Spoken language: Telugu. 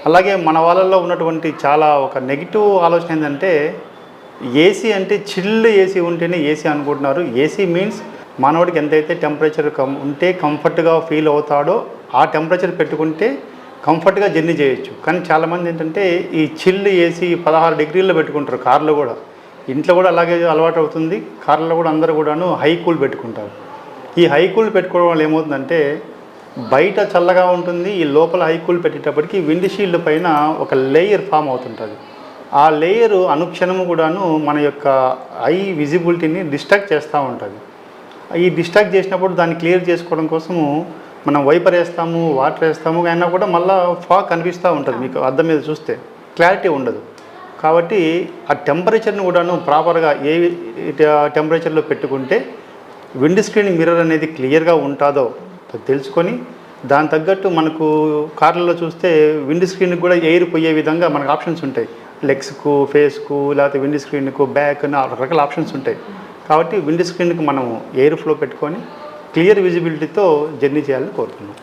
అలాగే మన వాళ్ళల్లో ఉన్నటువంటి చాలా ఒక నెగిటివ్ ఆలోచన ఏంటంటే ఏసీ అంటే చిల్డ్ ఏసీ ఉంటేనే ఏసీ అనుకుంటున్నారు. ఏసీ మీన్స్ మానవుడికి ఎంతైతే టెంపరేచర్ ఉంటే కంఫర్ట్గా ఫీల్ అవుతాడో ఆ టెంపరేచర్ పెట్టుకుంటే కంఫర్ట్గా జర్నీ చేయొచ్చు. కానీ చాలామంది ఏంటంటే ఈ చిల్డ్ ఏసీ 16 డిగ్రీల్లో పెట్టుకుంటారు కార్లో కూడా. ఇంట్లో కూడా అలాగే అలవాటు అవుతుంది. కార్లో కూడా అందరూ కూడాను హై కూల్ పెట్టుకుంటారు. ఈ హై కూల్ పెట్టుకోవడం వల్ల ఏమవుతుందంటే బయట చల్లగా ఉంటుంది, ఈ లోపల హై కూల్ పెట్టేటప్పటికి విండ్ షీల్డ్ పైన ఒక లేయర్ ఫామ్ అవుతుంటుంది. ఆ లేయరు అనుక్షణము కూడాను మన యొక్క ఐ విజిబిలిటీని డిస్ట్రాక్ట్ చేస్తూ ఉంటుంది. ఈ డిస్ట్రాక్ట్ చేసినప్పుడు దాన్ని క్లియర్ చేసుకోవడం కోసము మనం వైపర్ వేస్తాము, వాటర్ వేస్తాము, అయినా కూడా మళ్ళీ ఫాగ్ కనిపిస్తూ ఉంటుంది. మీకు అద్దం మీద చూస్తే క్లారిటీ ఉండదు. కాబట్టి ఆ టెంపరేచర్ని కూడాను ప్రాపర్గా ఏ టెంపరేచర్లో పెట్టుకుంటే విండ్ స్క్రీన్ మిర్రర్ అనేది క్లియర్గా ఉంటుందో తెలుసుకొని దాని తగ్గట్టు మనకు కార్లలో చూస్తే విండ్ స్క్రీన్కి కూడా ఎయిర్ పోయే విధంగా మనకు ఆప్షన్స్ ఉంటాయి. లెగ్స్కు, ఫేస్కు, లేకపోతే విండ్ స్క్రీన్కు, బ్యాక్ అని రకరకాల ఆప్షన్స్ ఉంటాయి. కాబట్టి విండ్ స్క్రీన్కి మనం ఎయిర్ ఫ్లో పెట్టుకొని క్లియర్ విజిబిలిటీతో జర్నీ చేయాలని కోరుతున్నాం.